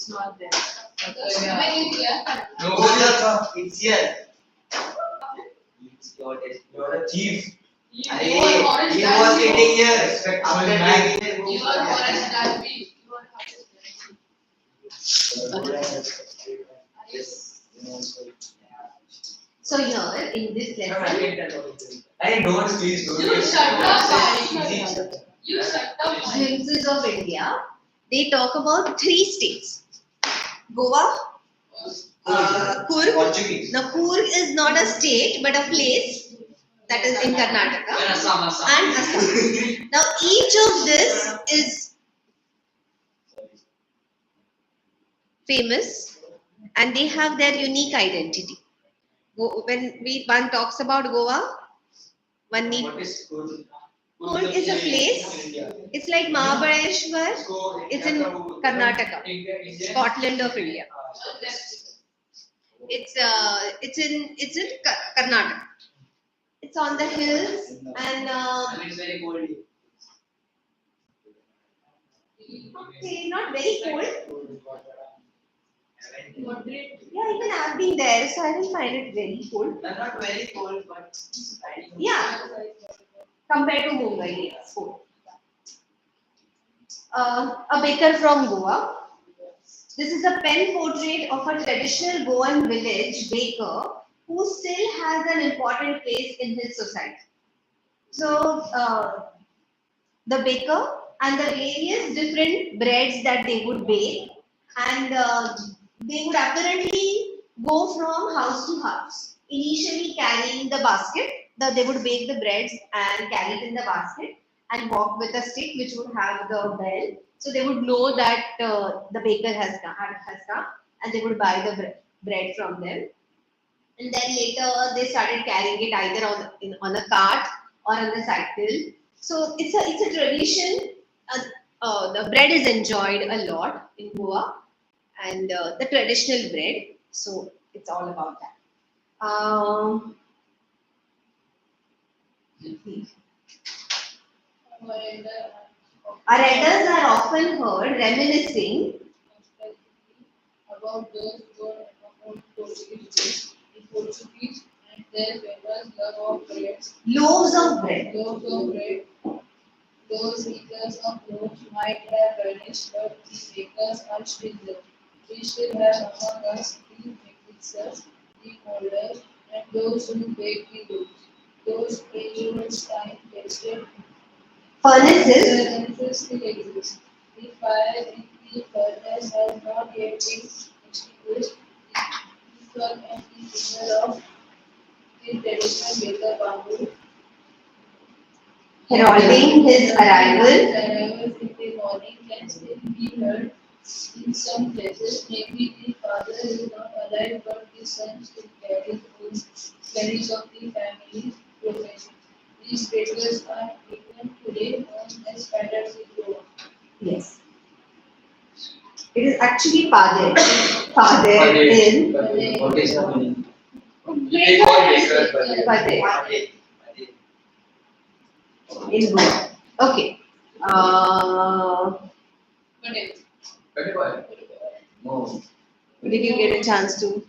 It's not there. No, it's here. You're a chief. He was sitting here. After taking You are forest RP. So here in this lesson, I don't please don't. You shut up. You shut up. glimpses of India, they talk about 3 states: Goa, Coorg. Portuguese. Now Coorg is not a state but a place that is in Karnataka, and Assam. Now each of this is famous and they have their unique identity. When one talks about Goa, one need. What is good? Coorg is a place. It's like Mahabaleshwar. It's in Karnataka, Scotland of India. It's in Karnataka. It's on the hills and It's very cold. okay, not very cold. Yeah, even I've been there, so I don't find it very cold. Not very cold, but Yeah, compared to Mumbai, it's cold. A baker from Goa. This is a pen portrait of a traditional Goan village baker who still has an important place in his society. So, the baker and the various different breads that they would bake, and they would apparently go from house to house, initially carrying the basket. They would bake the breads and carry it in the basket and walk with a stick which would have the bell. So they would know that the baker has come and they would buy the bread from them. And then later they started carrying it either on a cart or on the cycle. So it's a tradition. The bread is enjoyed a lot in Goa, and the traditional bread. So it's all about that. Our elders are often heard reminiscing About those who are about Portuguese and their famous love of bread. loaves of bread. Loaves of bread. Those eaters of loaves might have vanished, but the bakers are still there. We still have among us the mixers, the molders, and those who bake the loaves. Those ancient time tested Furnaces. furnaces still exist. The fire in the furnace has not yet been extinguished. The sun and the signal of the traditional baker bamboo Heralding his arrival. arrival in the morning can still be heard in some places. Maybe the father is not alive, but the son still carries of the family's profession. These bakers are even today known as fathers in Goa. Yes. It is actually Padre. Padre in What is the meaning? Padre in Goa. Okay. No. Did you get a chance to?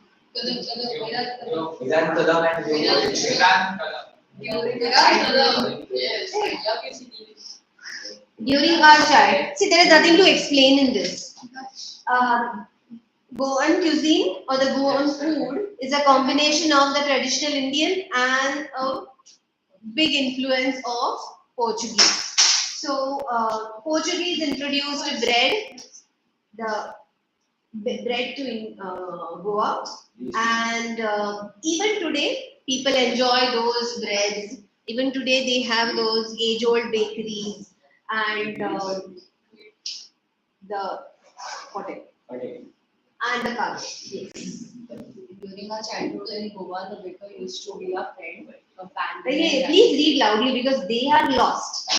During our child, see, there is nothing to explain in this. Goan cuisine or the Goan food is a combination of the traditional Indian and a big influence of Portuguese. So, Portuguese introduced bread, the bread to Goa, and even today people enjoy those breads. Even today they have those age-old bakeries and the hotel and the cars. Yes. During our childhood in Goa, the baker used to be a friend, companion. Okay, please read loudly because they are lost.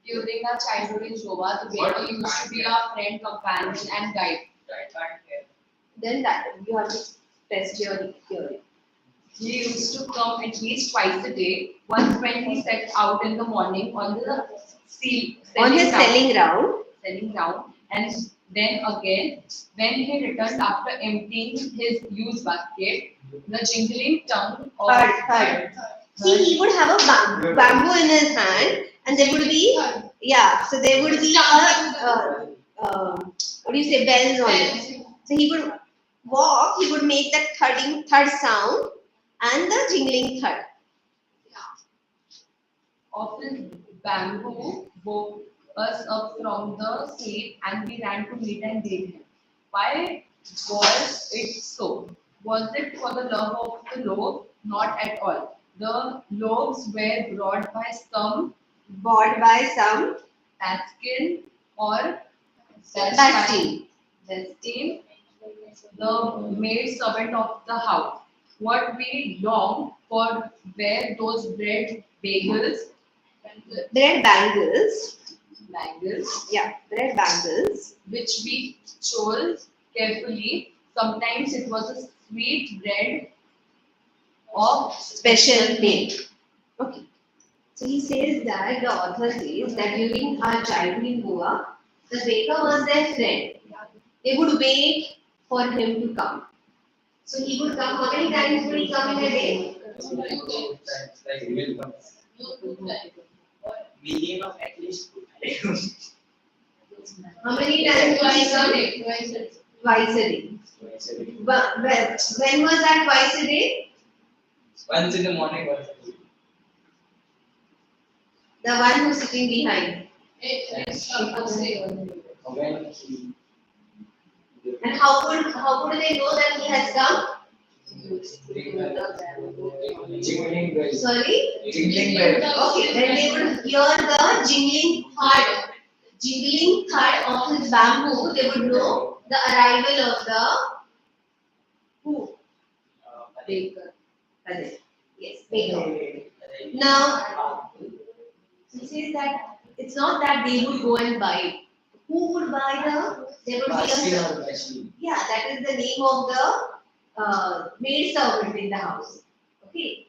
During our childhood in Goa, the baker used to be our friend, companion, and guide. Then that you have to test your theory. He used to come at least twice a day. Once when he set out in the morning on the On his selling round, selling ground, And then again, when he returned after emptying his used basket, the jingling tongue of Third. See, he would have a bamboo in his hand, and there would be, yeah, so there would be what do you say, bells on it. So he would walk, he would make that third sound and the jingling third. of his bamboo woke us up from the sleep, and we ran to meet and greet him. Why was it so? Was it for the love of the loaf? Not at all. The loaves were Bought by some Paskin or Bastille. Justine, the maid servant of the house. What we longed for were those Bread bangles. bangles, Yeah, bread bangles. which we chose carefully. Sometimes it was a sweet bread of Special made. Okay. So he says that the author says that during our childhood in Goa, the baker was their friend. They would wait for him to come. So he would come. How many times would he come in a day? Minimum at least 2 How many times would he come? Twice a day. But when was that twice a day? Once in the morning, once in the evening. The one who's sitting behind. When he And how could they know that he has come? jingling bells. Sorry? Jingling bells. Okay, then they would hear the jingling thud of his bamboo. They would know the arrival of the who? Baker. Correct. Yes, baker. Now, he says that it's not that they would go and buy it. Who would buy there would be Paskin or Bastille. yeah, that is the name of the maid servant in the house. Okay.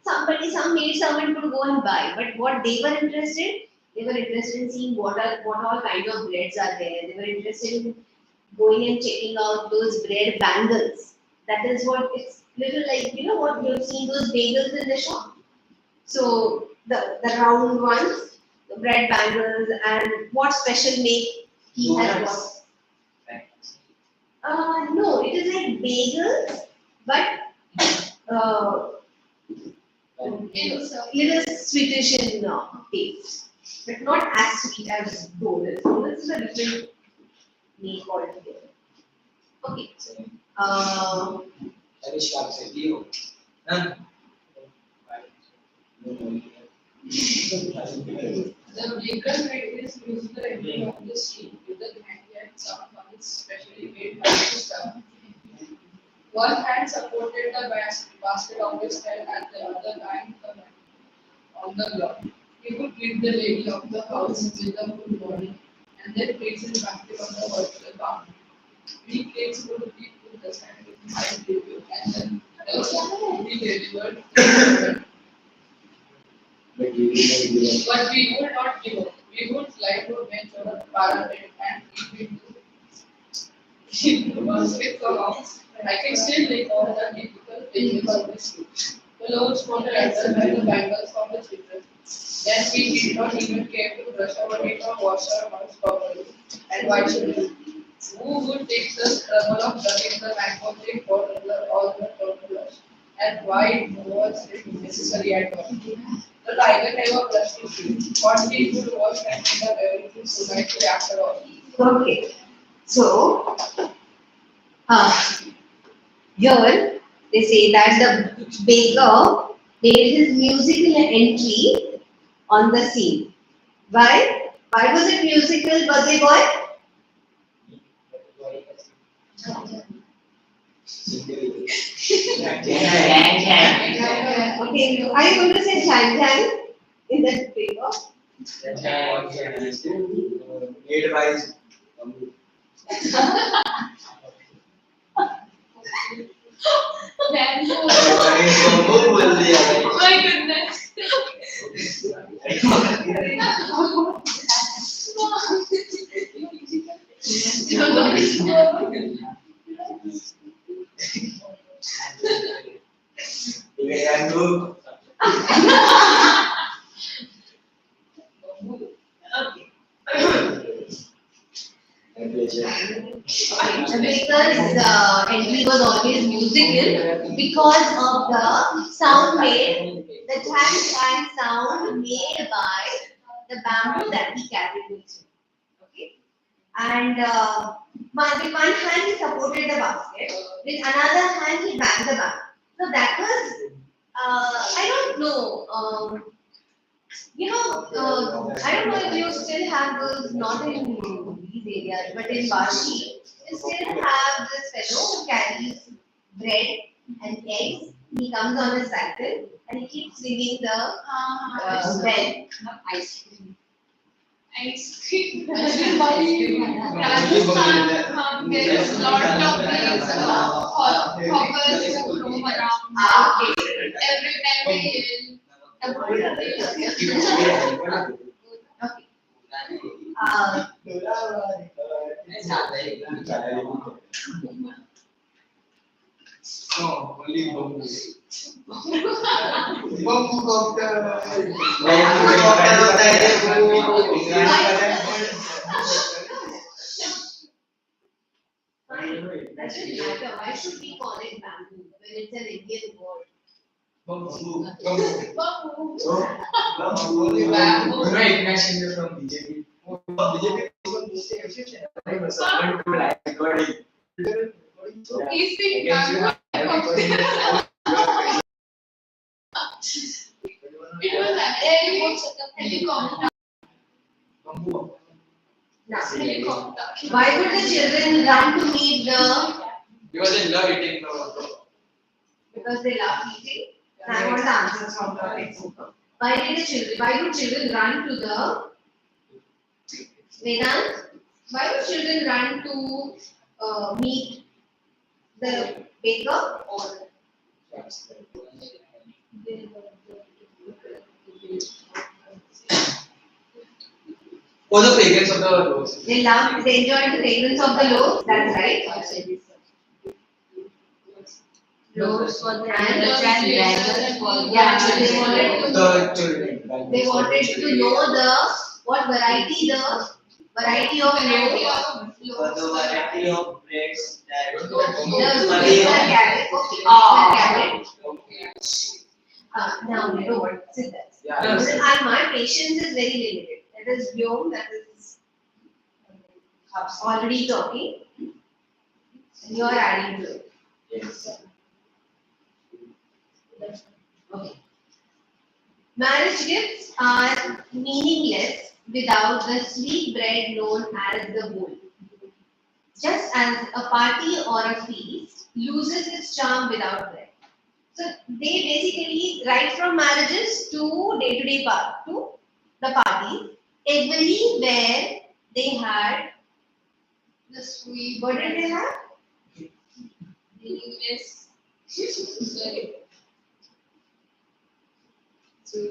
Some maid servant would go and buy, but what they were interested in seeing what all kind of breads are there. They were interested in going and checking out those bread bangles. That is what it's little like, you know what you've seen those bagels in the shop. So the round ones, the bread bangles, and what special make he has got. No, it is like bagels, but little sweetish in taste, but not as sweet as donuts. Donuts is a different make altogether. Okay. Alish Khan said, "Leo." Huh? The baker made this musical entry on the scene with the hand sound on its specially made stuff. One hand supported the basket of his head and the other hand on the ground. He would greet the lady of the house with a good morning and then place his basket on the vertical bound. We kids would be put the sand with high table and then be delivered. But we would not give up. We would fly to bench on a parapet and keep the basket along. I can still recall the typical pages of the school. The loads were answered by the bangles from the children. Then we did not even care to brush our teeth or wash our mouths properly. And why should we? Who would take the trouble of brushing the mango tree for all the blush? And why was it necessary at all? The tiger never brushed his teeth. What he would wash and end up everything so nicely after all. Okay. So, here they say that the baker made his musical entry on the scene. Why? Why was it musical, birthday boy? Okay, are you going to say Chan in that paper? Made by My goodness. The baker's entry was always musical because of the sound made, the tang tang sound made by the bamboo that he carried with him. Okay, and with one hand he supported the basket, with another hand he banged the bamboo. So that was I don't know. I don't know if you still have those, not in these areas, but in Vashi, you still have this fellow who carries bread and eggs. He comes on a cycle and he keeps ringing the bell. Ice cream. Ice cream. Rajasthan, there is lot of these hawkers who roam around. Okay. Every time they yell. Okay. No, only bamboo. Fine. That shouldn't matter. Why should we call it bamboo when it's an Indian word? Bamboo. Bamboo. Only bamboo. You know, Ignacio from BJP. BJP. Easy bamboo. It was a helicopter. Bamboo. Now, Helicopter. why would the children run to meet the? Because they love eating the Because they love eating. And I want the answers from the textbook. Why do children run to the Vedant? Why do children run to meet the baker? for the fragrance of the rose. They enjoy the fragrance of the loaf. That's right. Loaves for the And elders and dragons for the Yeah, children. The children. they wanted to know what variety of loaf. For the variety of breads that The carrot. Okay. Ah. The carrot. Now you know what sit there. Yeah. And my patience is very limited. That is Vyom, that is already talking. And you are adding to it. yes. Okay. Marriage gifts are meaningless without the sweet bread known as the bowl. Just as a party or a feast loses its charm without bread. So they basically, right from marriages to day-to-day to the party, everywhere they had The sweet. what did they have? Meaningless. Sorry.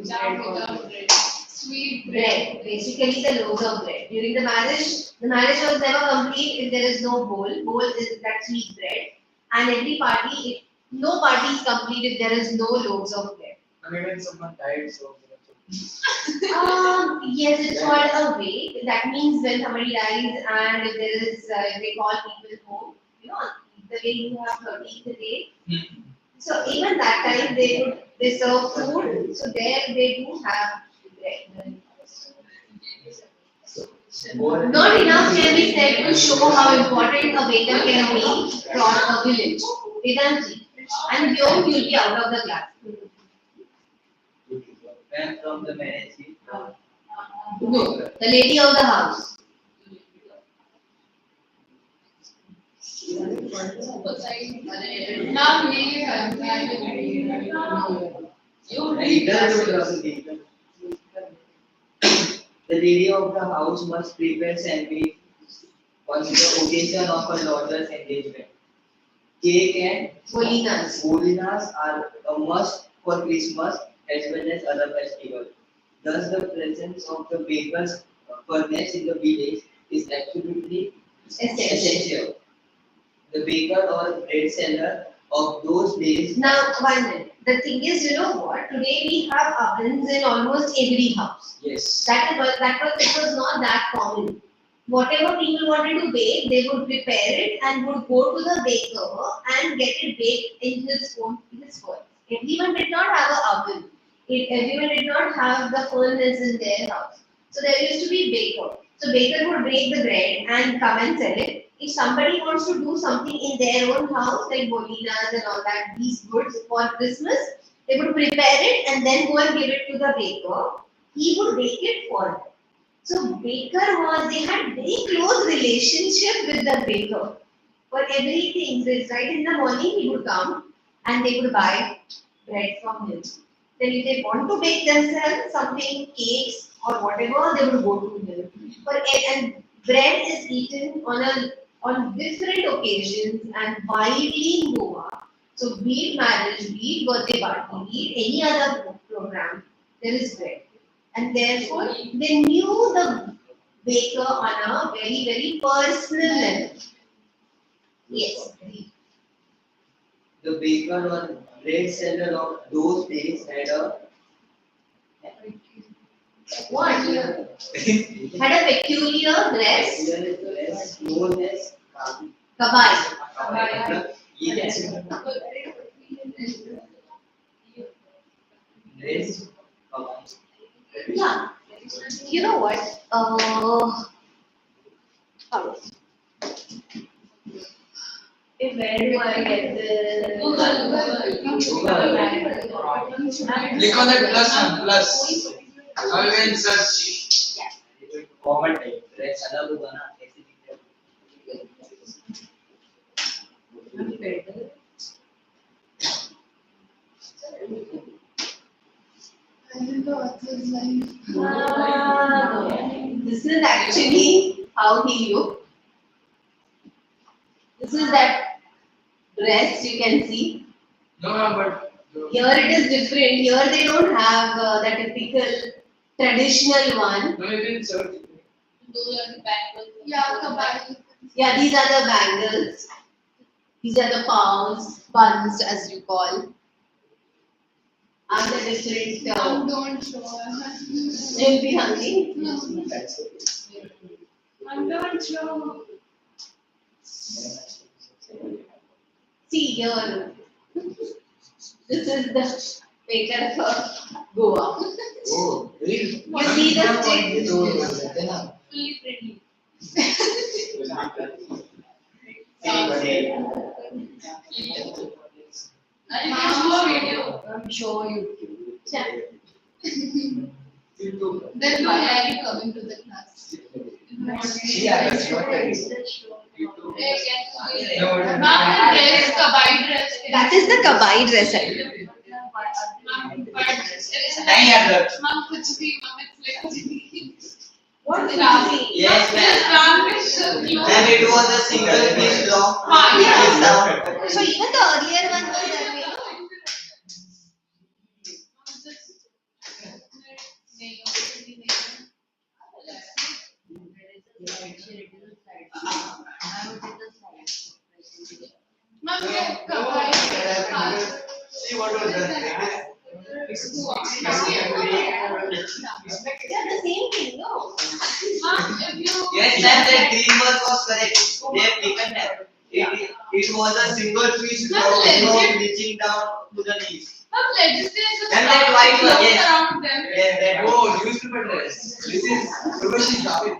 Jam Without bread. Sweet Bread, basically the loaves of bread. During the marriage was never complete if there is no bowl. Bowl is that sweet bread. And every party, no party is complete if there is no loaves of bread. And even someone died, so. Yes, it's called a wake. That means when somebody dies and if there is, they call people home, the way you have 13th day. So even that time they serve food. So there they do have bread. Not enough can be said to show how important a waiter can be for a village. Vedanti. And Vyom, you'll be out of the class. When from the marriage gift, No, the lady of the house. Now we have the lady of the house must prepare sandwich on the occasion of her daughter's engagement. Cake and Bolinas. bolinas are a must for Christmas as well as other festivals. Thus, the presence of the baker's furnace in the village is absolutely essential. The baker or bread seller of those days. Now, 1 minute. The thing is, you know what? Today we have ovens in almost every house. Yes. It was not that common. Whatever people wanted to bake, they would prepare it and would go to the baker and get it baked in his own furnace. Everyone did not have an oven. Everyone did not have the furnace in their house. So there used to be baker. So baker would bake the bread and come and sell it. If somebody wants to do something in their own house, like bolinas and all that, these goods for Christmas, they would prepare it and then go and give it to the baker. He would bake it for them. So they had very close relationship with the baker. For everything, this right in the morning he would come and they would buy bread from him. Then if they want to bake themselves something, cakes or whatever, they would go to him. And bread is eaten on different occasions and widely in Goa. So be it marriage, be it birthday party, be it any other program, there is bread. And therefore, they knew the baker on a very, very personal level. Yes. The baker or bread seller of those days had a What? Had a peculiar dress, dress known as kabai. Yes. Dress kabai. Yeah. You know what? Where do I get this? Click on that plus one, plus. Now you can search. Common type dress अलग होगा ना ऐसे दिखता This is actually how he looked. This is that dress you can see. No, but. Here it is different. Here they don't have the typical traditional one. No, you can search. Those are the bangles. Yeah, kabai. Yeah, these are the bangles. These are the palms, buns as you call. Are the different. Don't show. You'll be hungry. Don't show. See here. This is the baker for Goa. Oh, really? You see the stick? Fully friendly. And you can show a video. I'm sure you. Then why are you coming to the class? Yeah, that's what I Ma'am, dress, kabai dress. That is the kabai dress. I think. Ma'am, but नहीं यार ma'am, कुछ भी ma'am, it's like What is Ram. Yes, ma'am. Ma'am, it was a single piece long. Yeah. So even the earlier one was that way. Ma'am, kabai. See what was that? Yeah, the same thing, no? Ma'am, if you Yes, ma'am, that green one was correct. They have taken that. It was a single piece Ma'am, long, legit. reaching down to the knees. ma'am, legislators And that white one, yes. around them. Yes, that Oh, newspaper dress. This is Urvashi Javed.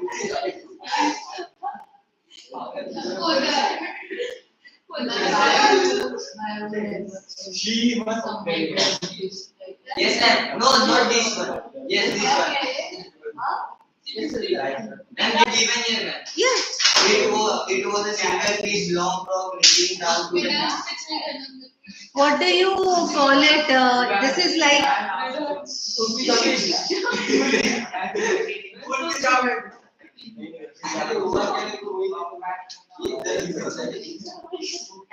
She was Yes, ma'am. No, not this one. Yes, this one. Ma'am, you given here, ma'am. Yes. It was a single piece long from reaching down to the knees. What do you call it? This is like.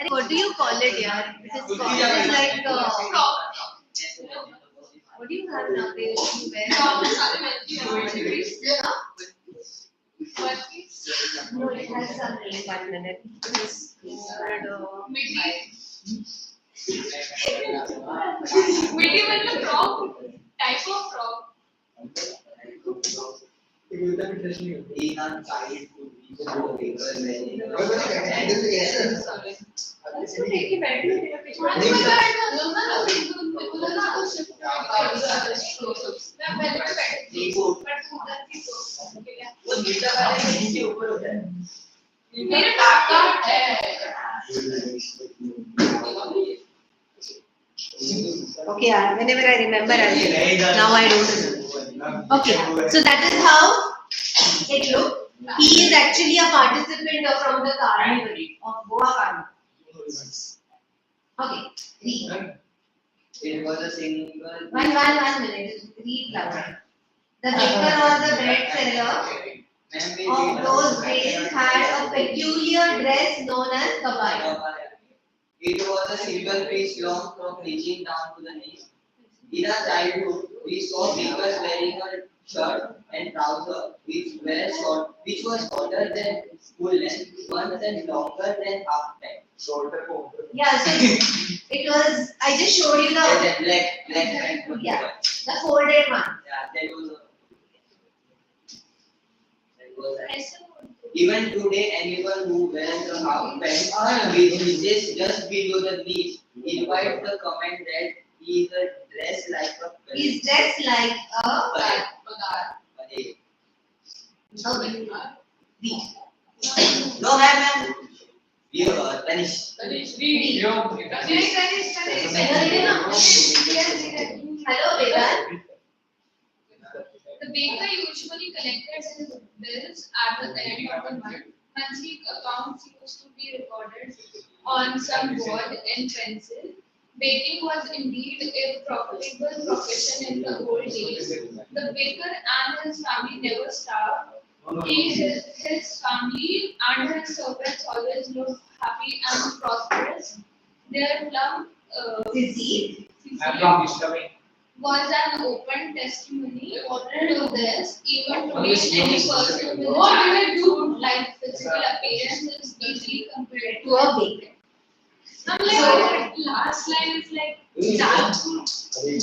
What do you call it, yaar? It is like. What do you have nowadays? You wear. No, it has some name. 1 minute. It's called, Medieval the frog, type of frog. In our childhood, we saw papers very वो मीठा वाले नीचे ऊपर होता है मेरे काका है। Okay, whenever I remember, now I don't remember. Okay, so that is how it looked. He is actually a participant from the carnival of Goa Carnival. Okay, read. It was a single. One minute. Read loud. The baker or the bread seller of those days had a peculiar dress known as kabaya. It was a simple piece long from reaching down to the knees. In our childhood, we saw bakers wearing a shirt and trouser which was shorter than full length, once and longer than half pant. Yeah, so it was. I just showed you Yeah, the black pant. yeah the folded one. Yeah, that was even today, anyone who wears a half pant which is just below the knees invites the comment that he is dressed like a He's dressed like a. Pare. Okay. Read. No, ma'am. You are Tanish. Hello, Vedan. The baker usually collected his bills at the end of the month. Monthly accounts used to be recorded on some board in pencil. Baking was indeed a profitable profession in the old days. The baker and his family never starved. His family and his servants always looked happy and prosperous. Their plump Physique. physique was an open testimony to this. Even today, any person with childhood like physical appearance is easily compared To a baker. I'm like, last line is like jackfruit.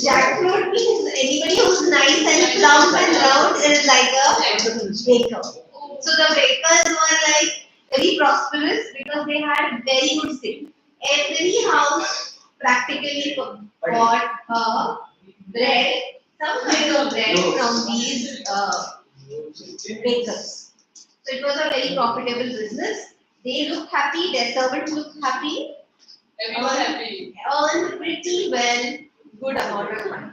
Jackfruit means anybody who's nice and plump and round is like a baker. So the bakers were like very prosperous because they had very good skill. Every house practically got bread, some kind of bread from these bakers. So it was a very profitable business. They looked happy, their servants looked happy, Everyone happy. earned pretty well, good amount of money.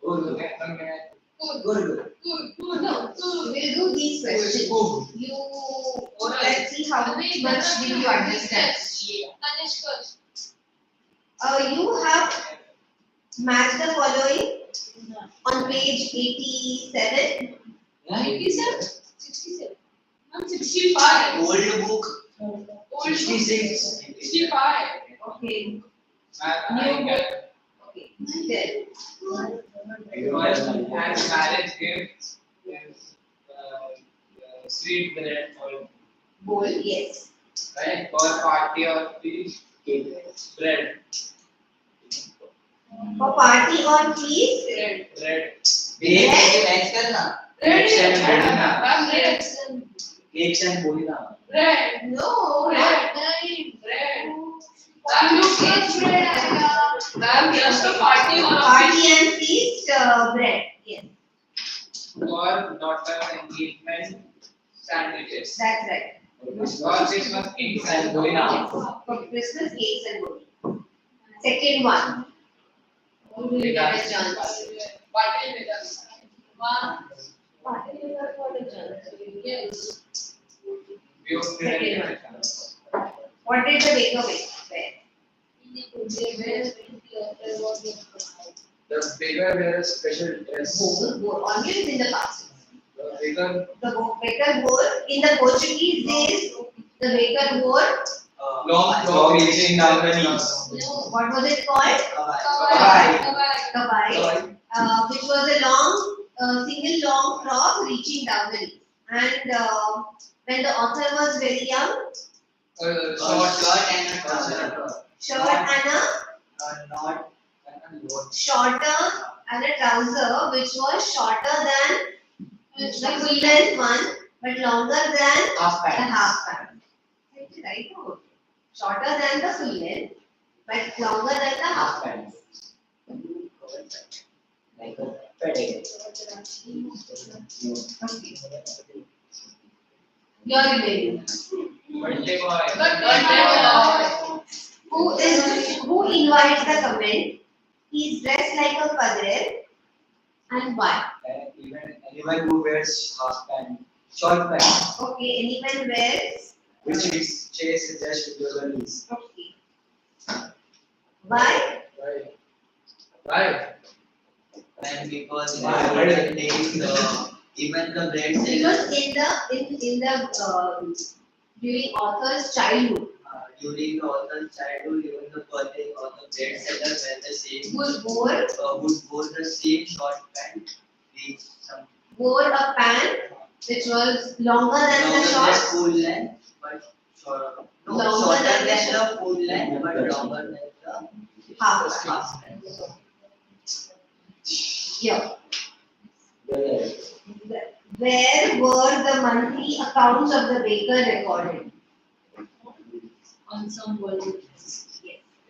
Okay. Good. No, we'll do these questions. Let's see how much did you understand. Anish first. You have matched the following on page 87. 87? 67. I'm 65. Old book. Old 66. 65. Okay. New book. Okay. Then. As marriage gift is sweet bread or Bowl, yes. right for party or feast bread. For party or feast, Bread. Match करना. Cakes and bread. I'm red. Cakes and बोली ना. Red. no. Red. I'm looking bread. I'm just a party or a Party and feast, bread, yes. For daughter engagement sandwiches. That's right. For Christmas cakes and boy na. For Christmas cakes and boli. Second one. Who will get a chance? Party with us. One. Party with us for the chance. Yes. We will Second one. What did the baker wear? The baker wears special dress. Always in the past. The baker The baker wore, in the Portuguese days, the baker wore, long frock reaching down the knees. what was it called? Bye. Kabai, which was a long single long frock reaching down the knee. And when the author was very young, Short and a trouser. short and a Not and a load. shorter and a trouser which was shorter than the full length one but longer than Half the pants. half pant. Right? No. Shorter than the full length but longer than the half Half pants. Like a petticoat. Okay. Your remaining. Birthday boy. Who invites the comment? He is dressed like a padre and why? Anyone who wears half pant, short pants, Okay, anyone wears? which is chase just below the knees. Okay. Why? Right. And because Why? even the bread seller, Because in the during author's childhood, during the author's childhood, even the birthday or the bread seller wear the same who wore the same short pant with some wore a pant which was longer than the longer than short. full length, but short, no, Longer shorter than the than the full length, but longer than the Half half pant. Yeah. Where were the monthly accounts of the baker recorded? On some wall.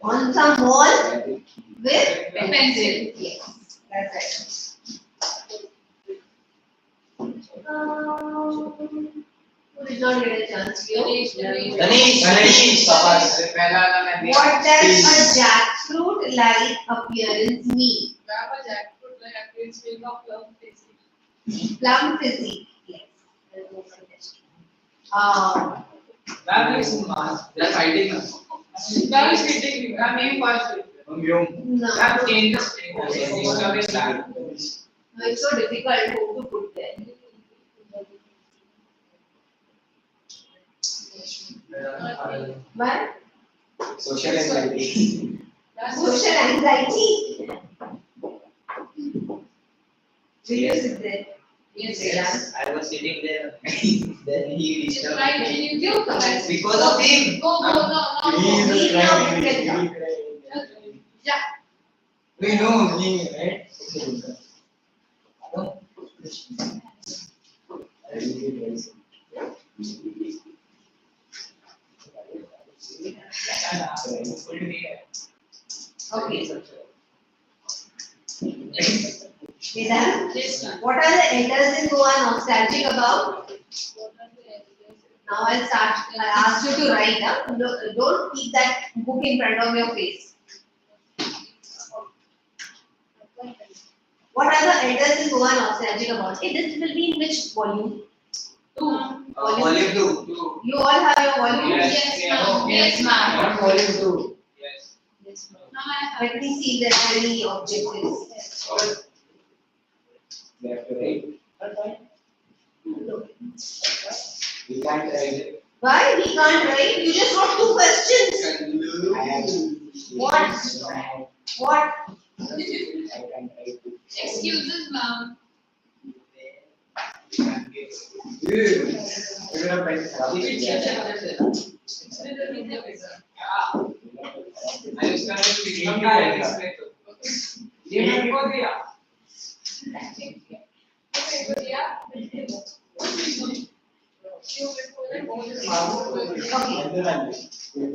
On some wall with Pencil. Yes, that's who did not get a chance? You? Ganesh, What does a jackfruit like appearance mean? Plum physique. Yes. That is mass. That's hiding us. That is hitting. That name first. No. That changes. No, it's so difficult who to put there. Why? social anxiety. Social anxiety. Will you sit there? Yes, I was sitting there. Then he reached out. Right, and you give comments. Because of him. He now will come. Yeah. We know me, right? Okay. Vedant, what are the elders in Goa nostalgic about? Now I'll start. I ask you to write. Don't keep that book in front of your face. What are the elders in Goa nostalgic about? Hey, this will be in which volume? Volume 2. You all have your volume? Yes. Yes, ma'am. Not volume 2. Yes. Yes, ma'am. Now I have. Let me see if there are any objectives. We have to write. We can't write. Why we can't write? You just wrote 2 questions. I have to. What? What? I can't write. Excuses, ma'am. Okay.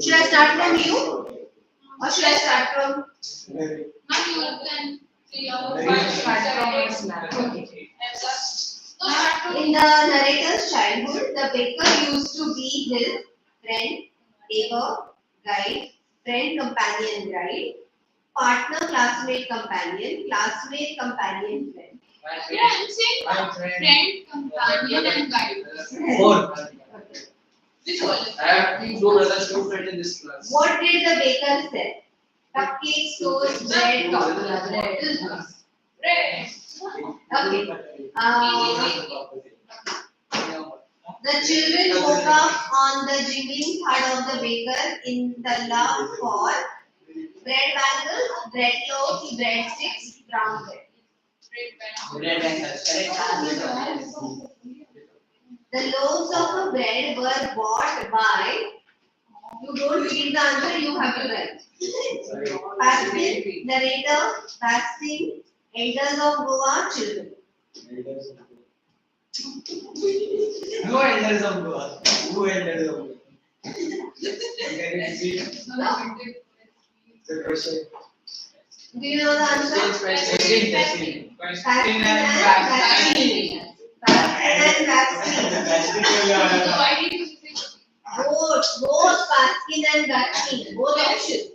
Should I start from you? Or should I start from? Ma'am, you can see your In the narrator's childhood, the baker used to be his friend, neighbor, guide, friend, companion, guide, partner, classmate, companion, classmate, companion, friend. Yeah, I'm saying friend, companion, and guide. Four. Which one? I have two brothers, two friends in this class. What did the baker say? Cupcakes, toast, bread, coffee. Bread. Okay. The children woke up on the jingling thud of the baker in the love for bread bangles, bread loaves, bread sticks, brown bread. Bread and hush. Correct. The loaves of a bread were bought by. You don't read the answer, you have to write. Pascal, narrator, fasting, elders of Goa, children. No elders of Goa. Who elders of Goa? Can you repeat the question? Do you know the answer? Question. Fasting and vaccine. Fasting and vaccine. So why did you say Both fasting and vaccine. Both options.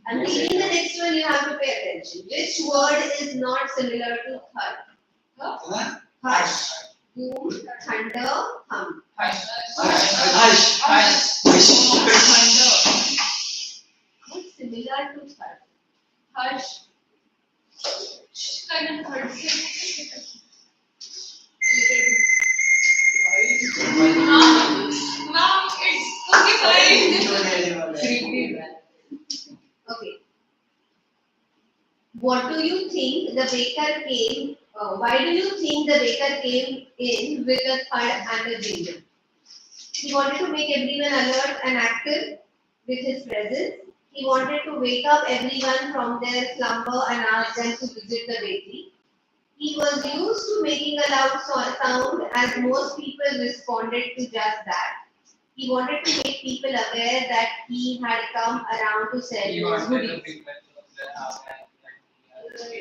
I'm reading the next one, you have to pay attention. Which word is not similar to thud? Hush. Cool, thunder, hum. Hush. Not similar to thud. hush? Kind of hurts. Mom, it's okay, fine. Okay. What do you think the baker came? Why do you think the baker came in with a thud and a jingle? He wanted to make everyone alert and active with his presence. He wanted to wake up everyone from their slumber and ask them to visit the bakery. He was used to making a loud sound as most people responded to just that. He wanted to make people aware that he had come around to sell his goodies.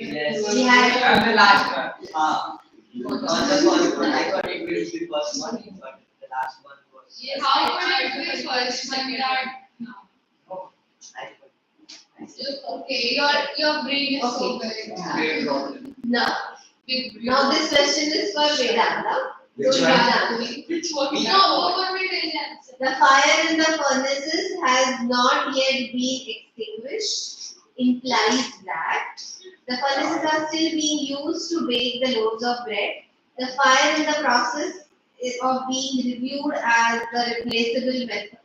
Yes. He had And the last one. On the first one, I thought it would be the first one, but the last one was. How could it be first when that? Okay, your brain is so Okay. good. now. Big brain. Now this question is for Vedanta. Which So one? Vedanta, Which one? No, what would be the answer? the fire in the furnaces has not yet been extinguished implies that the furnaces are still being used to bake the loaves of bread. The fire in the process of being reviewed as the replaceable method.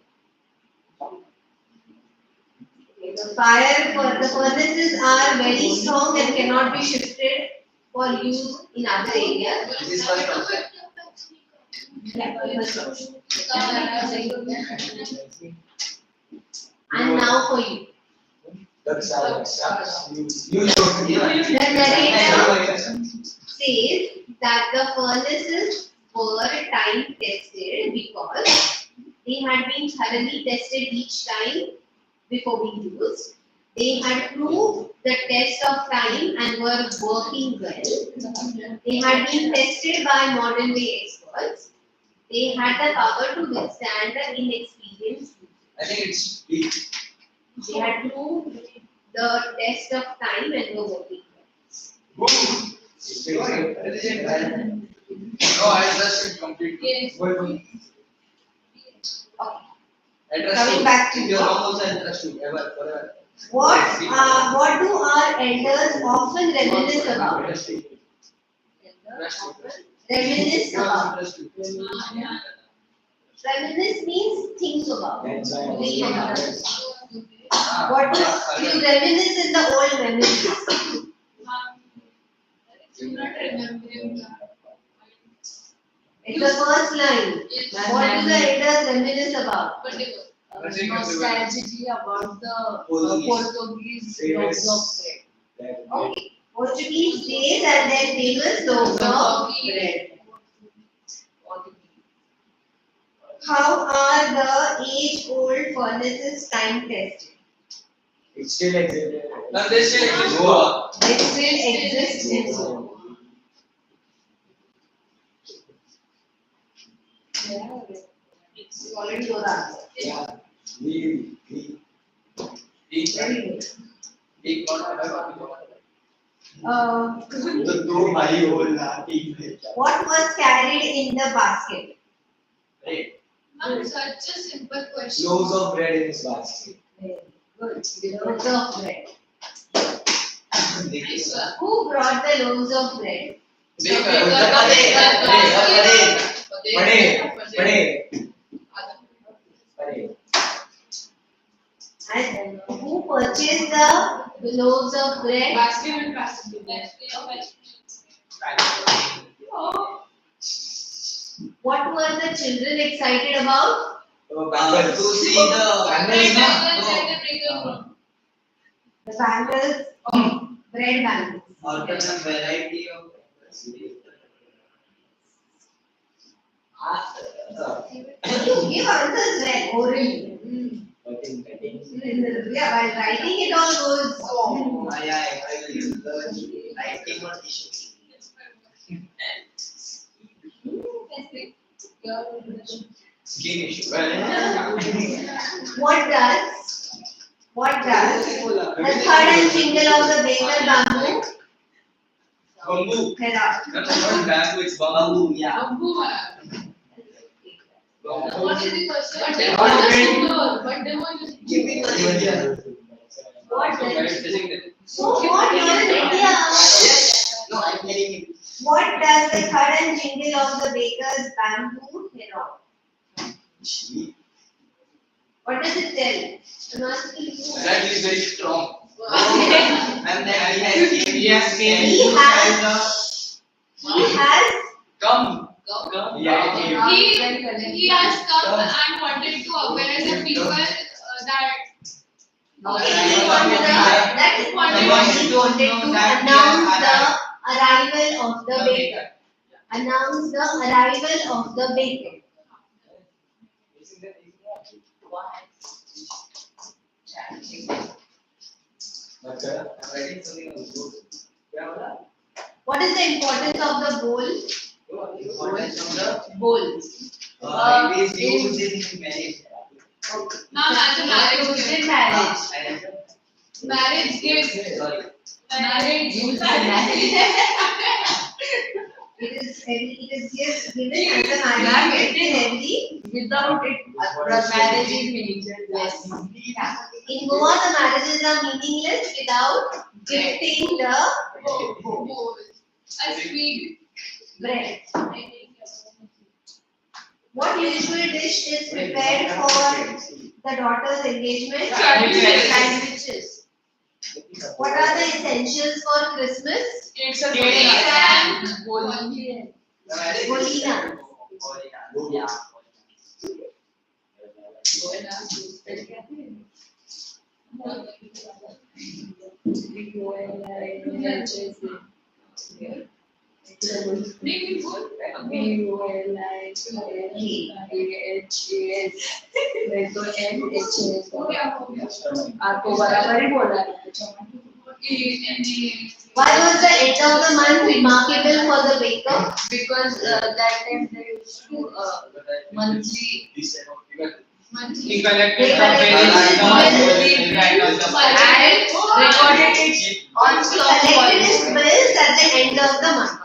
The furnaces are very strong and cannot be shifted for use in other areas. This is first option. And now for you. That's our You The narrator says that the furnaces were time tested because they had been thoroughly tested each time before being used. They had proved the test of time and were working well. They had been tested by modern day experts. They had the power to withstand the inexperienced user. I think it's B. They had proved the test of time and were working well. No, I just complete. Yes. Okay. Interest Coming too. back to If you're wrong, also interest too. Ever, forever. What do our elders often reminisce about? Interest too. Reminisce about. Interest too. Reminisce means think about. That's Think about. Ah, What do you reminisce in the old memories? I'm not remembering that. It's the first line. Yes. What do the elders reminisce about? Whatever. Nostalgia about the Portuguese Famous. loaves of bread. Okay. Portuguese days and their famous loaves of bread. How are the age-old furnaces time tested? It still exists. No, they still exist. Goa. They still exist in Goa. You already know the answer. Yeah. We. Very good. एक Uh, तो दो भाई हो ना तीन भाई what was carried in the basket? Right. Ma'am, such a simple question. Loaves of bread in his basket. Good. Loaves of bread. Nice one. Who brought the loaves of bread? पढ़े And who purchased the loaves of bread? Basket. What were the children excited about? To see the The bangles, bread bangles. alternate variety of You give answers right orally. Yeah, while writing it all goes. I will use the writing or tissue. Skin issue. What does the third and jingle of the baker bamboo? Bamboo. Hera. That's not bamboo, it's Bamboo, yeah. What is the question? Give me the idea. What does Physics. so what you're in India? No, I'm telling you. What does the third and jingle of the baker's bamboo herald? What does it tell? I'm asking you. That is very strong. And then He has Come. Yeah. He has come and wanted to aware the people that that is what he wanted to announce the arrival of the baker. Announce the arrival of the baker. I'm writing something on the board. What is the importance of the bowl? importance of the Bowl. it is used in marriage. now as a marriage Used gift. in marriage. Marriage gift. Sorry. Marriage Used in marriage. It is heavy. It is yes given as a marriage gift in heavy. Without it, marriage is meaningless. In Goa, the marriages are meaningless without gifting the bowl. A sweet bread. What usual dish is prepared for the daughter's engagement? Sandwiches. Sandwiches. What are the essentials for Christmas? It's a Cake and Bolina. Yeah. Name bowl. आपको बराबर ही बोला Why was the end of the month remarkable for the baker? because that time they used to monthly Monthly. They collected recorded it on clock. collected his bills at the end of the month.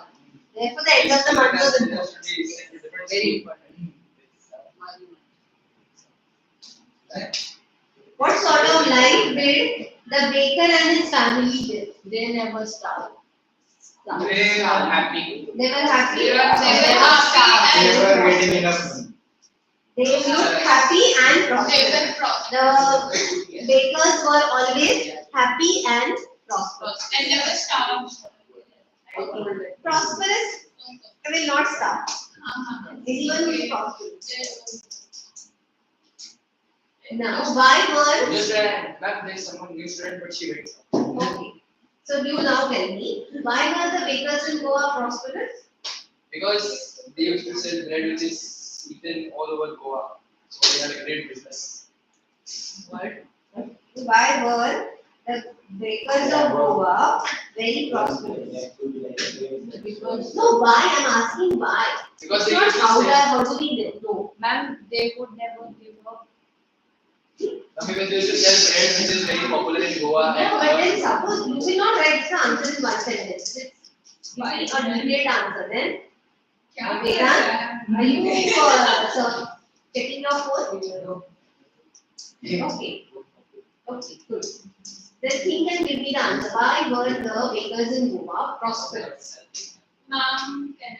Therefore, the end of the month was important. Very important. What sort of life did the baker and his family live? They never starved. They are happy. They were happy. They were starved. They were getting enough money. They looked happy and They prosperous. were prosperous. The bakers were always happy and prosperous. And they were starved. Prosperous will not starve. Anyone who is prosperous. Now, why were New student, ma'am, there is someone new student, but she waits. okay? So you now tell me why were the bakers in Goa prosperous? Because they used to sell bread which is eaten all over Goa. So they had a great business. What? Why were the bakers of Goa very prosperous? No, why? I'm asking why. Because It's they not used to how sell. that how do we live? No. Ma'am, they would never give up. Because they used to sell bread which is very popular in Goa. Yeah, but and, then suppose you will not write the answer in one sentence. It's give me a detailed answer then. Vedant, are you so checking your phone? Okay. Okay, good. Then think and give me the answer. Why were the bakers in Goa prosperous? Ma'am, can I?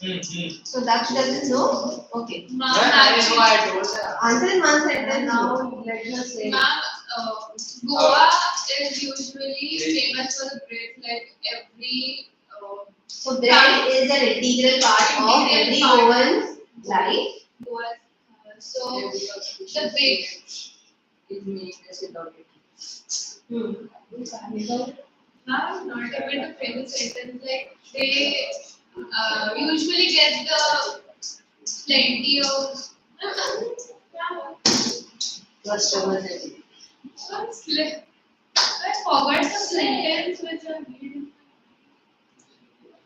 So Daksh doesn't know? Okay. Ma'am, I didn't know, actually, I told her. Answer in one sentence. Now let her say. ma'am, Goa is usually famous for the bread. Like every So bread is an integral part of every Goan's life. Goa, so the bake. Hmm. Ma'am, not even a famous sentence. Like they usually get the plenty of. Customers. I forgot the sentence which I made.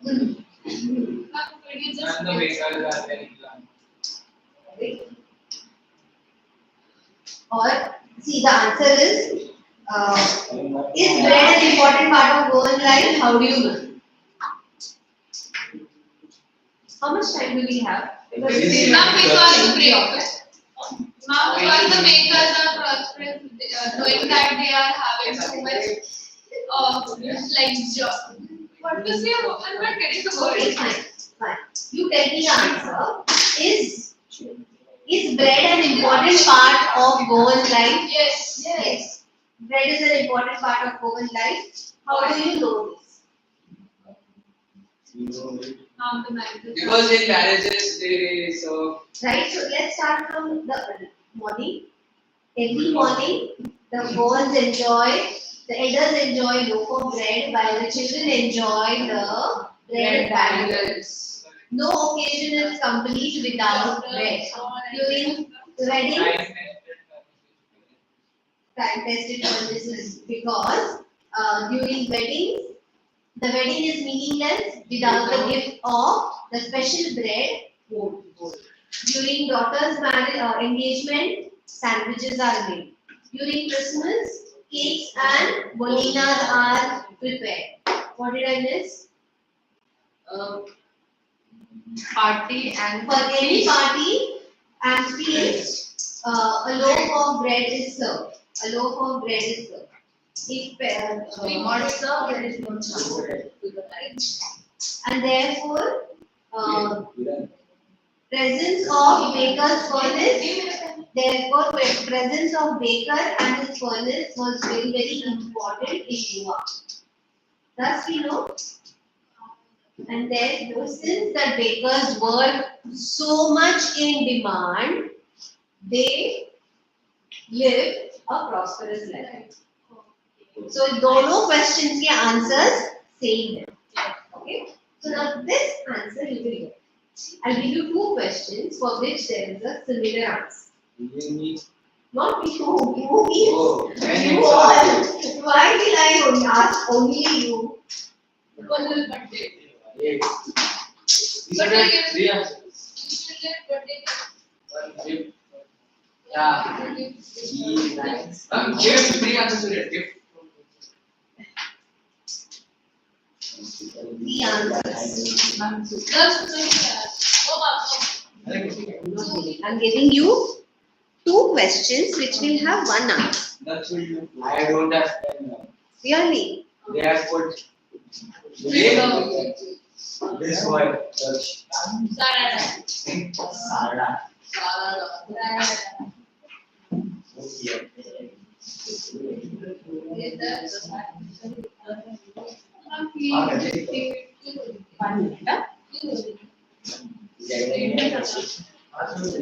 Ma'am, could you just And the bakers are very blunt. Or see, the answer is bread an important part of Goan life? How do you know? How much time do we have? Because Yes. Ma'am, because the bakers, ma'am, because the bakers are prosperous, knowing that they are having too much like job. What to say? I'm not getting the okay, word. fine. You tell me the answer. Is bread an important part of Goan life? Yes. Yes. Bread is an important part of Goan life. How do you know this? Ma'am, the manager. Because in marriages they serve. Right, so let's start from the morning. Every morning, the boys enjoy, the elders enjoy loaf of bread while the children enjoy the bread bangles. No occasion is complete without bread. During weddings, time tested furnaces because during weddings, the wedding is meaningless without the gift of the special bread. During daughter's marriage engagement, sandwiches are made. During Christmas, cakes and bolinas are prepared. What did I miss? Party and For any party and feast, a loaf of bread is served. A loaf of bread is served. If not served, there is no chance. and therefore, presence of baker's furnace. Therefore, presence of baker and his furnace was very, very important in Goa. Thus, we know, and therefore, since the bakers were so much in demand, they lived a prosperous life. So, दोनों questions के answers same है. Okay. So now this answer you will get. I'll give you two questions for which there is a similar answer. Not you, you means Oh, and you it's all. Why did I only ask only you? Because of the birthday. These are the three answers. You should get birthday. One gift. Yeah. Gift, three answers to get gift. The answers. That's I'm giving you two questions which will have one answer. I don't have pen now. Really? They have put this one. Sarada.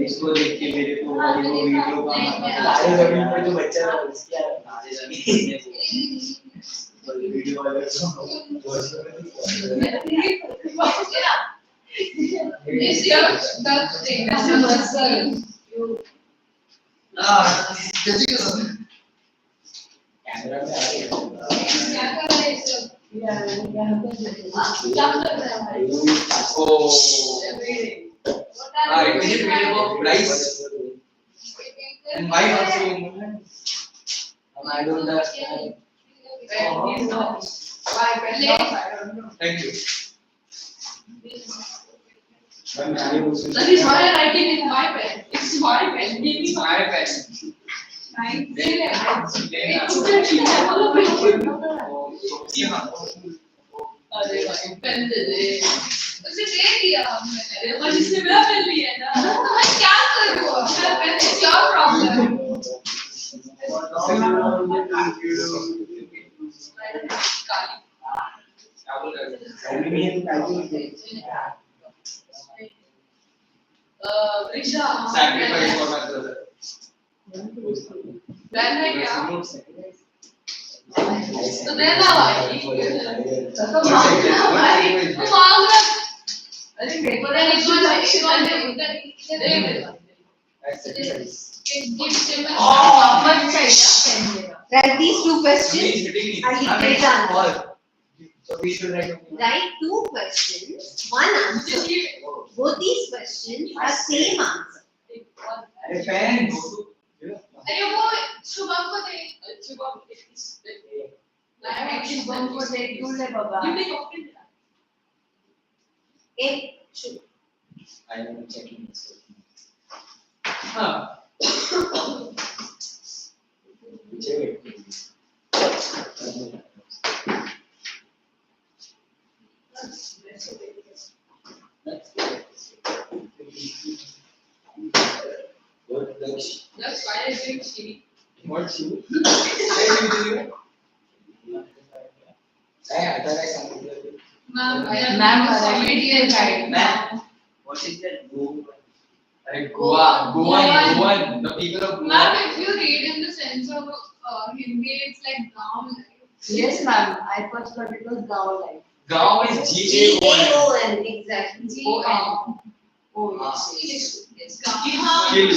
इसको देख के मेरे को वो video का नारे जमीन पे तो बच्चा था उसकी नारे जमीन पे वीडियो वाले कैमरा पे आ रही है it is made of rice and why also and I don't understand. Thank you. That is why I'm writing in my pen. It's my pen. It's my pen. अरे भाई पेन दे दे उसे दे दिया हमने अरे पर जिसने मेरा पेन लिया ना मैं क्या करूं मेरा pain is your problem Risha Sacrifice for my brother. Plan है क्या तो देना भाई तो मांग रहा अरे मेरे को नहीं कुछ action they Write these two questions and dictate the answer. So we should write. Write two questions, one answer. Both these questions are same answer. अरे pen. अरे वो शुभम को दे शुभम शुभम को दे तू ले बाबा you take off Okay, shoot. I am checking this. हाँ. That's why I think she What shoe? Ma'am, comedian right? Ma'am, what is that Go? Goan, the people of Ma'am, Goa. if you read in the sense of Hindi, it's like down. Yes, ma'am. I first thought it was Gao like. Gaon is G-A-O-N. G-A-O-N, exactly. Oh, It's Skill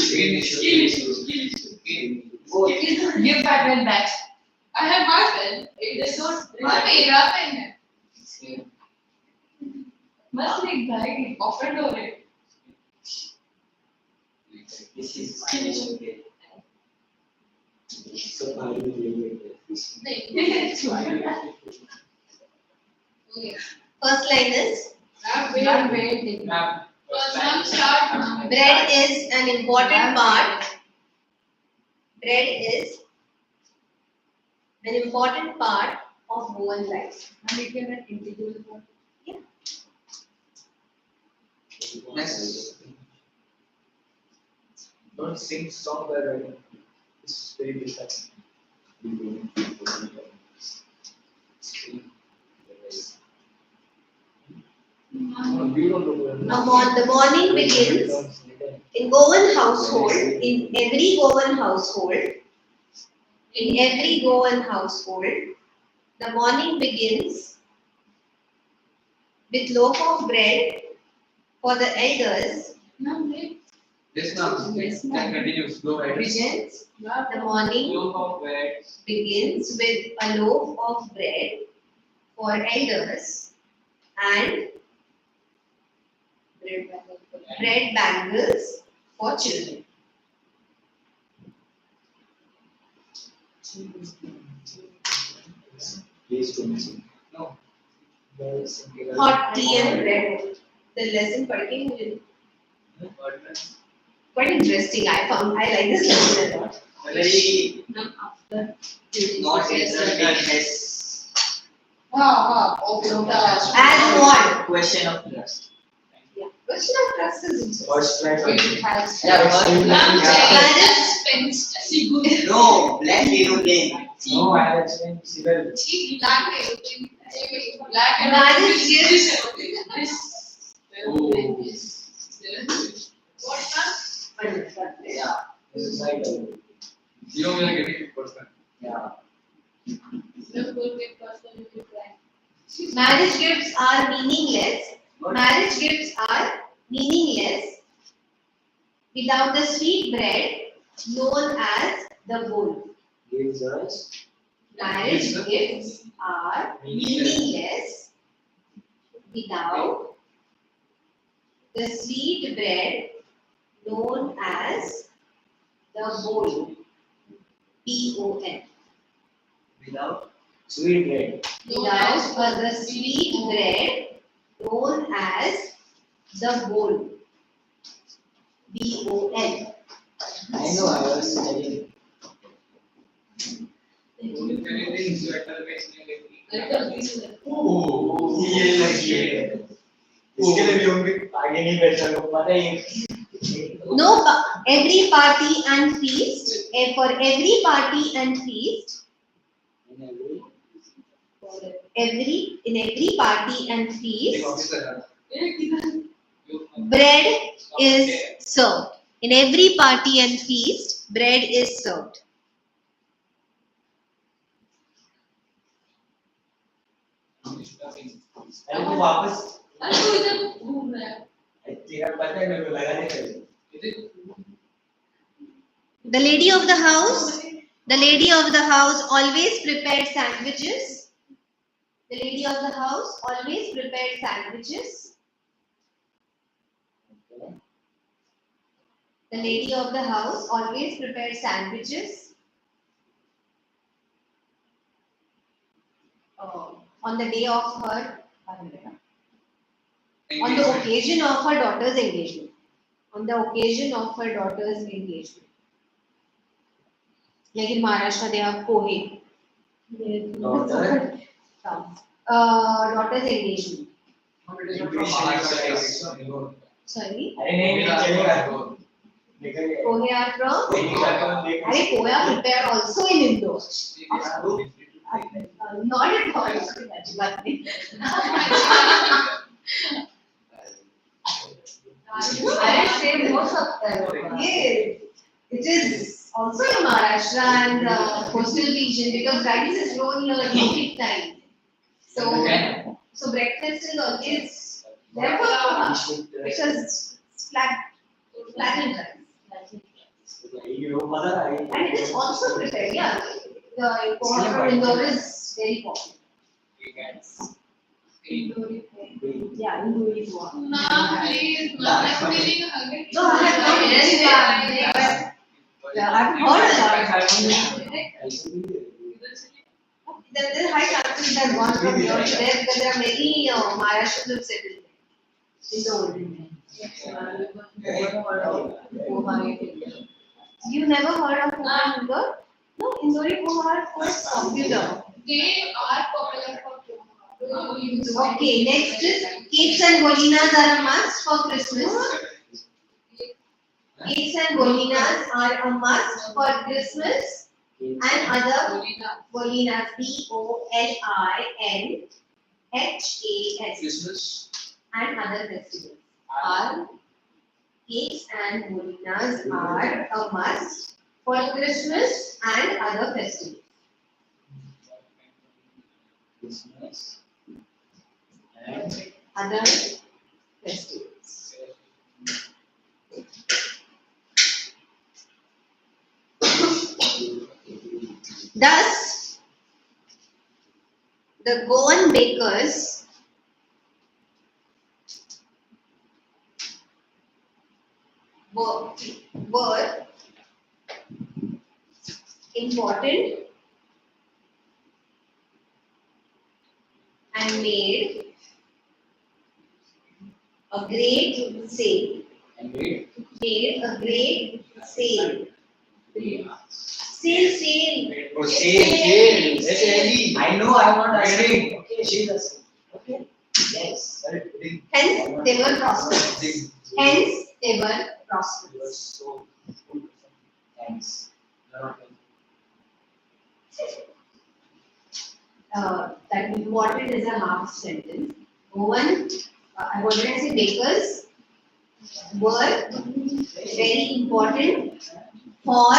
issue. Give that pen back. I have my pen. It is not. मेरा pen है. Must like guide. Offend हो रहे. This is my okay. नहीं. Okay. First line is, Ma'am, wait. First ma'am start. bread is an important part. Bread is an important part of Goan life. And it can an individual one. Next. Don't sing song by writing. It's very distracting. No, you don't look at The morning begins in Goan household, in every Goan household, the morning begins with loaf of bread for the elders. Ma'am, wait. Yes, ma'am. Yes, ma'am. Can continue. Go ahead. Begins, the morning Loaf of bread. begins with a loaf of bread for elders and bread bangles for children. Please don't sing. No. Hot tea and bread. The lesson पढ़ के मुझे quite interesting. I like this lesson a lot. Very After not interesting as As what? question of trust. Yeah. Question of trust is interesting. First try. it has Yeah, first Ma'am, yeah. suspense. Sigurd. No, black aeroplane. No, I have explained Sibel. Black aeroplane. Black Marriage aeroplane. Oh. What ma'am? Yeah. This is cycle. You know we are getting it personal. Yeah. Marriage gifts are meaningless. Marriage gifts are meaningless without the sweet bread known as the bowl. Gives us Marriage gifts are meaningless without the sweet bread known as the bowl. B-O-N. Without sweet bread. Without the sweet bread known as the bowl. B-O-N. I know, I was telling. Only many things better makes me ये लगी है इसके लिए भी हम भी आगे नहीं बैठ सकते पता ही No, every party and feast, for every party and feast, in every party and feast, bread is served. In every party and feast, bread is served. अरे तू वापस अरे तू इधर घूम रहा है तेरा पता है मेरे को लगा नहीं पहले The lady of the house always prepared sandwiches. The lady of the house always prepared sandwiches. The lady of the house always prepared sandwiches. On the day of her, on the occasion of her daughter's engagement. On the occasion of her daughter's engagement. Like in Maharashtra, they have pohe. Daughter's engagement. Sorry. अरे नहीं चलेगा Pohe are from. अरे pohe are prepared also in Indore. Not at all. But अरे same हो सकता है yes, it is also in Maharashtra and coastal region because rice is grown here in peak time. So breakfast is always there for because flattened rice. ये वो मजा आ गई And it is also prepared, yeah. The poha from Indore is very popular. Yeah, Indore poha. please I'm feeling hungry No, I have not really had, but yeah, I've heard a lot. There are high chances that one from here to there because there are many Maharashtrians who settled there in the olden days. You never heard of poha in Indore? No, Indore poha are quite popular. they are popular for Okay, next is cakes and bolinas are a must for Christmas. Cakes and bolinas are a must for Christmas and other bolinas, BOLINHAS, and other festivals. Are cakes and bolinas are a must for Christmas and other festivals. Other festivals. Thus, the Goan bakers were important and made a great sale. Made a great sale. Sale. Oh, sale. Yes, I know. I'm not asking. Okay, she's asking. Okay. Yes. Hence, they were prosperous. Hence, they were You are prosperous. so good. Thanks. That important is a half sentence. One, what did I say? Bakers were very important for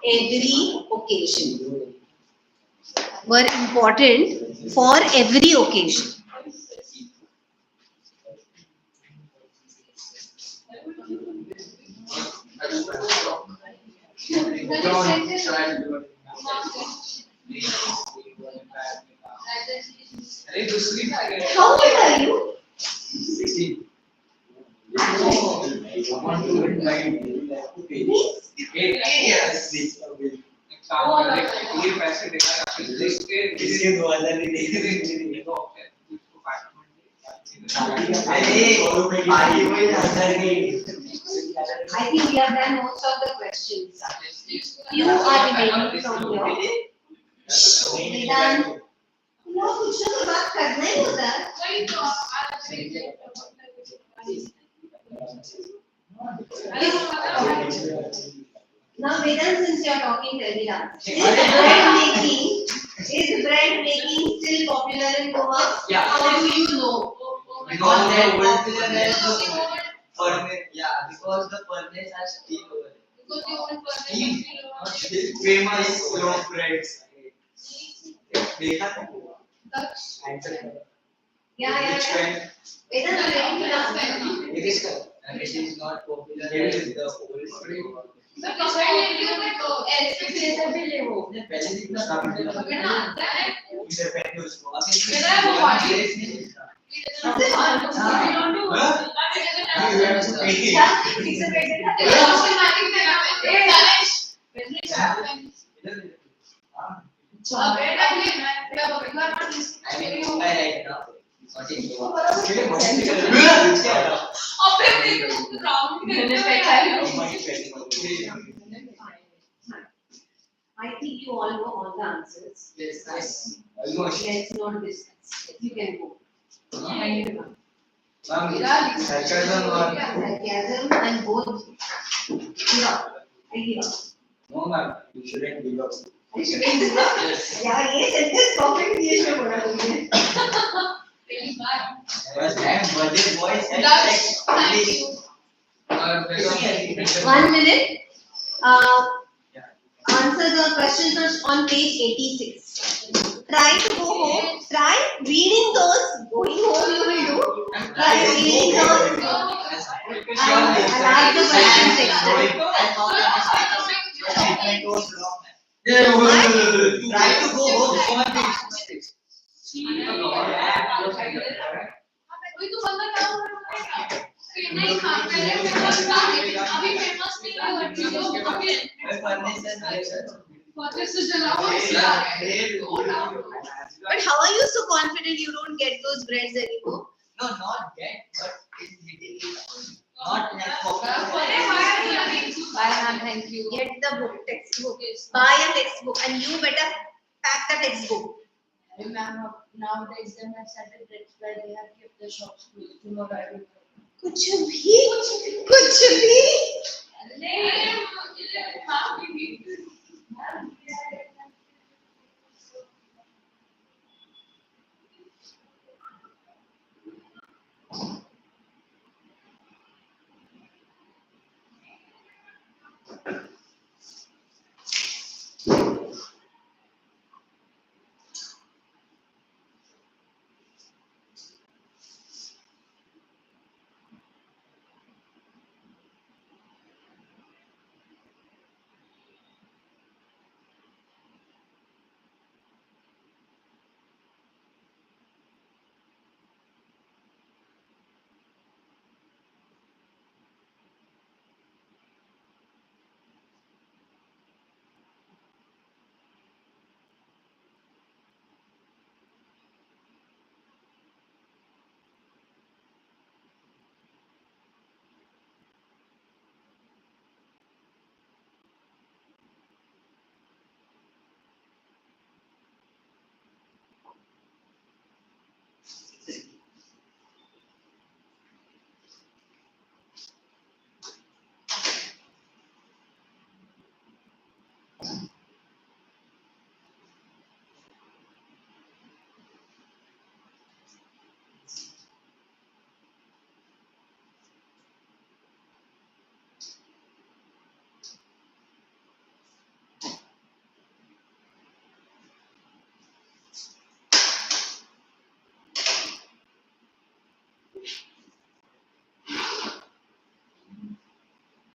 every occasion. Were important for every occasion. How old are you? 16. Someone to invite yes. इसके 2000 नहीं देंगे I think we have done most of the questions. You are remaining from here. We done. क्या कुछ ना बात करना ही होता है. वही तो आज Now Vedant, since you are talking, tell me that. Is bread making still popular in Goa? Yeah. How do you know? Because that furnace, because the furnace has steel over it. because you want Steel, not steel. Famous loaf breads. देखा था? Answer. Yeah. Which pen? Vedant, I'm ready to last one. It is correct. And it is not popular It as is. the old. the ऐसे कैसे भी ले वो ने पहले जितना काम किया था ना आता है इधर pen use करो. अभी मेरा वो body- place नहीं दिखता। I mean, Mumbai right now, not in Goa. I think you all know all the answers. Yes, yes. Almost. Let's not discuss. You can go. Ma'am, sarcasm or Sarcasm and both. Give up. I give up. no, ma'am. You shouldn't give up. I shouldn't give up. Yes. यार ये sentence perfect ये show बोला तुमने. But that birthday boy said That's- like, thank you. 1 minute. Answers or questions are on page 86. Try to go home. Try reading those. Going home you will do. Try reading those. I'll ask the questions next time. I found a mistake. Your statement was wrong. Yeah, Try to go home so much mistakes. कोई तो बंदा क्या बोल रहा है नहीं खा पहले फेमस था लेकिन अभी फेमस नहीं है वीडियो अभी मैं पढ़ने से नहीं सर। वाटर से जलाओ But how are you so confident you don't get those breads anymore? No, not yet, but it's hitting not as popular. Bye ma'am, thank you. Get the book, textbook. Buy a textbook and you better pack the textbook. Ma'am, now the exam has started, that's why they have kept the shops closed. Tomorrow I will. कुछ भी